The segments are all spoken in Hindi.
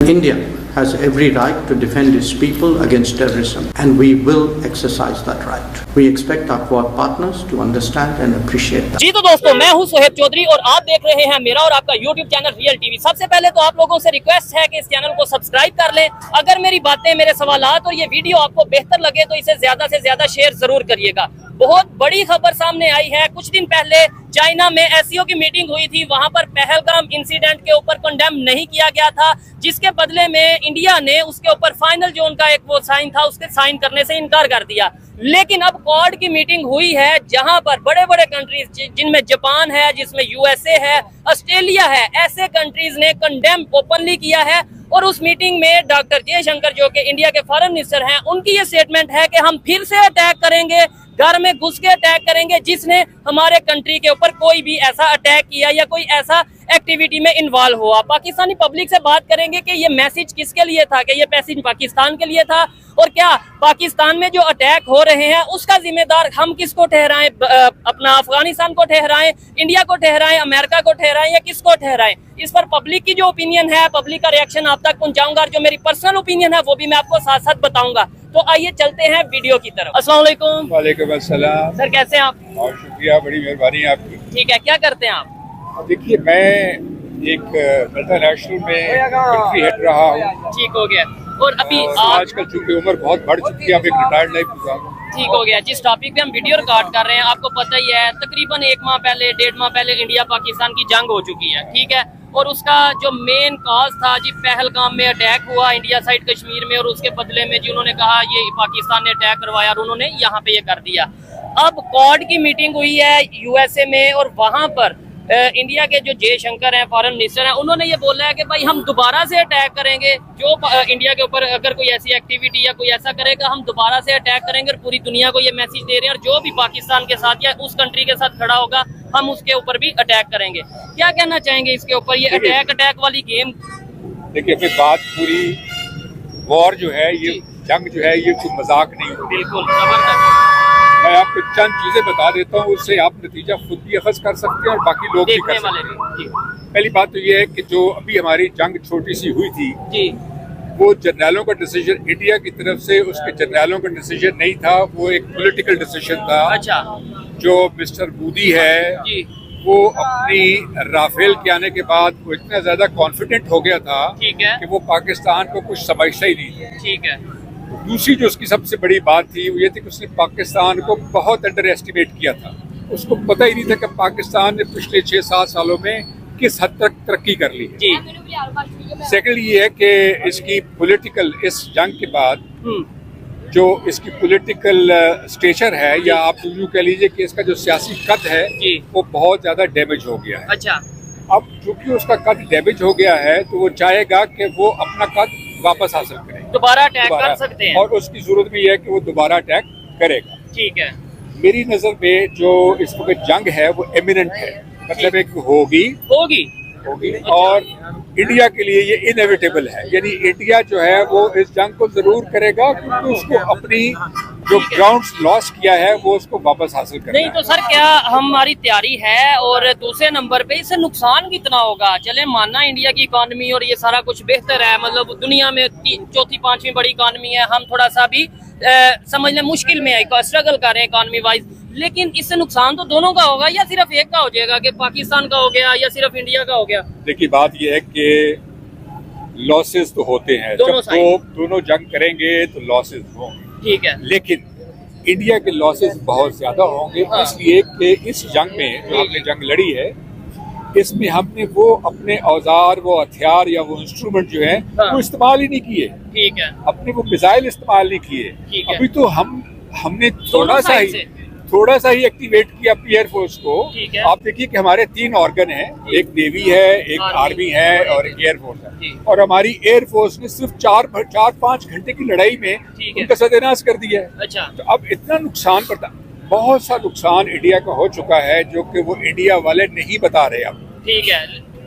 India has every right to defend its people against terrorism, and we will exercise that right. We expect our Quad partners to understand and appreciate that. जी तो दोस्तों, मैं हूं सोहेब चौधरी और आप देख रहे हैं मेरा और आपका YouTube चैनल रियल टीवी। सबसे पहले तो आप लोगों से रिक्वेस्ट है कि इस चैनल को सब्सक्राइब कर लें। अगर मेरी बातें, मेरे सवालात और ये वीडियो आपको बेहतर लगे तो इसे ज्यादा से ज्यादा शेयर जरूर करिएगा। बहुत बड़ी खबर सामने आई है। कुछ दिन पहले चाइना में एससीओ की मीटिंग हुई थी, वहां पर पहलगाम इंसिडेंट के ऊपर कंडेम नहीं किया गया था, जिसके बदले में इंडिया ने उसके ऊपर फाइनल जो उनका एक वो साइन था उसके साइन करने से इनकार कर दिया। लेकिन अब क्वाड की मीटिंग हुई है जहां पर बड़े बड़े कंट्रीज जिनमें जापान है, जिसमें यूएसए है, ऑस्ट्रेलिया है, ऐसे कंट्रीज ने कंडेम ओपनली किया है। और उस मीटिंग में डॉक्टर जयशंकर जो कि इंडिया के फॉरेन मिनिस्टर हैं, उनकी ये स्टेटमेंट है कि हम फिर से अटैक करेंगे, घर में घुस के अटैक करेंगे जिसने हमारे कंट्री के ऊपर कोई भी ऐसा अटैक किया या कोई ऐसा एक्टिविटी में इन्वॉल्व हुआ। पाकिस्तानी पब्लिक से बात करेंगे कि ये मैसेज किसके लिए था, कि ये मैसेज पाकिस्तान के लिए था, और क्या पाकिस्तान में जो अटैक हो रहे हैं उसका जिम्मेदार हम किसको ठहराएं, अपना अफगानिस्तान को ठहराएं, इंडिया को ठहराएं, अमेरिका को ठहराएं या किसको ठहराएं। इस पर पब्लिक की जो ओपिनियन है, पब्लिक का रिएक्शन आप तक पहुंचाऊंगा, और जो मेरी पर्सनल ओपिनियन है वो भी मैं आपको साथ साथ बताऊंगा। तो आइए चलते हैं वीडियो की तरफ। अस्सलाम वालेकुम। वालेकुम अस्सलाम। सर कैसे हैं आप? बहुत शुक्रिया, बड़ी मेहरबानी आपकी। ठीक है, क्या करते हैं आप? देखिए, मैं एक मल्टीनेशनल में कंट्री हेड रहा हूँ। ठीक हो गया। और अभी आजकल चूंकि उम्र बहुत बढ़ चुकी है, अब एक रिटायर्ड लाइफ गुजारूं। ठीक हो गया। जिस टॉपिक पे हम वीडियो रिकॉर्ड कर रहे हैं आपको पता ही है, तकरीबन 1 माह पहले, 1.5 माह पहले इंडिया पाकिस्तान की जंग हो चुकी है, ठीक है। और उसका जो मेन कॉज था जी, पहलगाम में अटैक हुआ इंडिया साइड कश्मीर में, और उसके बदले में जी उन्होंने कहा ये पाकिस्तान ने अटैक करवाया और उन्होंने यहाँ पे ये कर दिया। अब क्वाड की मीटिंग हुई है यूएसए में, और वहां पर इंडिया के जो जयशंकर हैं, फॉरेन मिनिस्टर हैं, उन्होंने ये बोला है कि भाई हम दोबारा से अटैक करेंगे, जो इंडिया के ऊपर अगर कोई ऐसी एक्टिविटी या कोई ऐसा करेगा हम दोबारा से अटैक करेंगे, और पूरी दुनिया को ये मैसेज दे रहे हैं, और जो भी पाकिस्तान के साथ या उस कंट्री के साथ खड़ा होगा हम उसके ऊपर भी अटैक करेंगे। क्या कहना चाहेंगे इसके ऊपर, ये अटैक वाली गेम? देखिए, अपनी बात पूरी, वॉर जो है, ये जंग जो है, ये कोई मजाक नहीं होती। बिल्कुल जबरदस्त। मैं आपको चंद चीजें बता देता हूँ, उससे आप नतीजा खुद भी अखज़ कर सकते हैं और बाकी लोग भी कर सकते हैं। पहली बात तो ये है कि जो अभी हमारी जंग छोटी सी हुई थी जी, वो जनरलों का डिसीजन, इंडिया की तरफ से उसके जनरलों का डिसीजन नहीं था, वो एक पॉलिटिकल डिसीजन था। अच्छा। जो मिस्टर मोदी है जी, वो अपनी राफेल के आने के बाद वो इतना ज्यादा कॉन्फिडेंट हो गया था, ठीक है, कि वो पाकिस्तान को कुछ समझता ही नहीं था। ठीक है। दूसरी जो उसकी सबसे बड़ी बात थी वो ये थी कि उसने पाकिस्तान को बहुत अंडर एस्टिमेट किया था। उसको पता ही नहीं था कि पाकिस्तान ने पिछले 6-7 सालों में किस हद तक तरक्की कर ली है। जी। सेकेंड ये है कि इसकी पॉलिटिकल, इस जंग के बाद जो इसकी पॉलिटिकल स्टेचर है, या आप यूँ कह लीजिए कि इसका जो सियासी कद है वो बहुत ज्यादा डैमेज हो गया है। अच्छा। अब चूंकि उसका कद डैमेज हो गया है तो वो चाहेगा कि वो अपना कद वापस हासिल करे, दोबारा अटैक कर सकते हैं, और उसकी जरूरत भी है कि वो दोबारा अटैक करेगा। ठीक है। मेरी नजर में जो इस वक्त जंग है वो इमिनेंट है, मतलब एक होगी, और इंडिया के लिए ये इनएविटेबल है। यानी इंडिया जो है वो इस जंग को जरूर करेगा, क्योंकि उसको अपनी जो ग्राउंड लॉस किया है वो उसको वापस हासिल करना नहीं। तो सर क्या हमारी तैयारी है, और दूसरे नंबर पे इससे नुकसान कितना होगा? चले मानना इंडिया की इकोनॉमी और ये सारा कुछ बेहतर है, मतलब दुनिया में 4थी 5वीं बड़ी इकोनॉमी है, हम थोड़ा सा भी समझ लें मुश्किल में है, स्ट्रगल कर रहे हैं इकोनॉमी वाइज, लेकिन इससे नुकसान तो दोनों का होगा, या सिर्फ एक का हो जाएगा कि पाकिस्तान का हो गया, या सिर्फ इंडिया का हो गया? देखिए, बात यह है कि लॉसेस तो होते हैं, जब दोनों जंग करेंगे तो लॉसेस होंगे, ठीक है, लेकिन इंडिया के लॉसेस बहुत ज्यादा होंगे। हाँ। इसलिए कि इस जंग में जो हमने जंग लड़ी है, इसमें हमने वो अपने औजार, वो हथियार या वो इंस्ट्रूमेंट जो है, हाँ, वो इस्तेमाल ही नहीं किए। ठीक है। अपने वो मिसाइल इस्तेमाल नहीं किए। अभी तो हमने थोड़ा सा ही एक्टिवेट किया अपनी एयरफोर्स को। आप देखिए कि हमारे 3 ऑर्गन हैं, एक नेवी है, एक आर्मी है और एक एयरफोर्स है, और हमारी एयरफोर्स ने सिर्फ 4-5 घंटे की लड़ाई में उनका सत्यानाश कर दिया है। अच्छा। तो अब इतना नुकसान पड़ता, बहुत सा नुकसान इंडिया का हो चुका है जो कि वो इंडिया वाले नहीं बता रहे अब। ठीक है।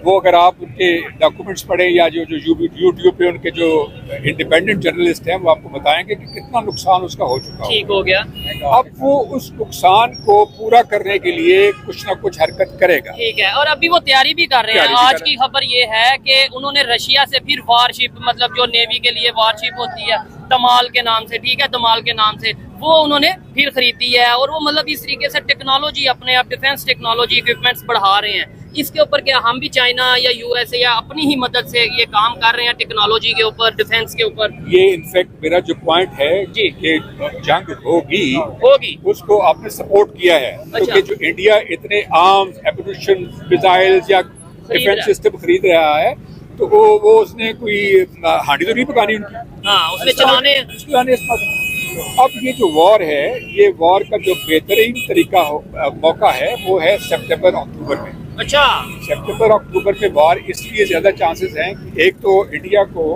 वो अगर आप उनके डॉक्यूमेंट्स पढ़ें या जो यूट्यूब पे उनके जो इंडिपेंडेंट जर्नलिस्ट हैं वो आपको बताएंगे कि कितना नुकसान उसका हो चुका है। ठीक हो गया। अब वो उस नुकसान को पूरा करने के लिए कुछ ना कुछ हरकत करेगा। ठीक है, और अभी वो तैयारी भी कर रहे हैं। आज की खबर ये है कि उन्होंने रशिया से फिर वारशिप, मतलब जो नेवी के लिए वारशिप होती है तमाल के नाम से, ठीक है, तमाल के नाम से, वो उन्होंने फिर खरीदी है। और वो मतलब इस तरीके से टेक्नोलॉजी अपने आप डिफेंस टेक्नोलॉजी इक्विपमेंट्स बढ़ा रहे हैं। इसके ऊपर क्या हम भी चाइना या यूएसए या अपनी ही मदद से ये काम कर रहे हैं टेक्नोलॉजी के ऊपर, डिफेंस के ऊपर? ये इनफैक्ट मेरा जो पॉइंट है जी कि जंग होगी उसको आपने सपोर्ट किया है। क्योंकि जो इंडिया इतने आर्म्स, एम्यूनिशन, मिसाइल्स या डिफेंस सिस्टम खरीद रहा है तो वो उसने कोई हांडी तो नहीं पकानी उनकी। हाँ, उसमें चलाने। अब ये जो वॉर है, ये वॉर का जो बेहतरीन तरीका मौका है वो है सितंबर अक्टूबर में। अच्छा, सितंबर अक्टूबर में वॉर इसलिए ज्यादा चांसेस हैं कि एक तो इंडिया को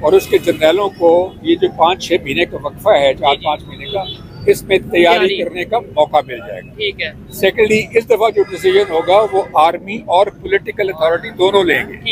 और उसके जनरलों को ये जो 5-6 महीने का वक्फा है, 4-5 महीने का, इसमें तैयारी करने का मौका मिल जाएगा। ठीक है। सेकेंडली, इस दफा जो डिसीजन होगा वो आर्मी और पॉलिटिकल अथॉरिटी दोनों लेंगे।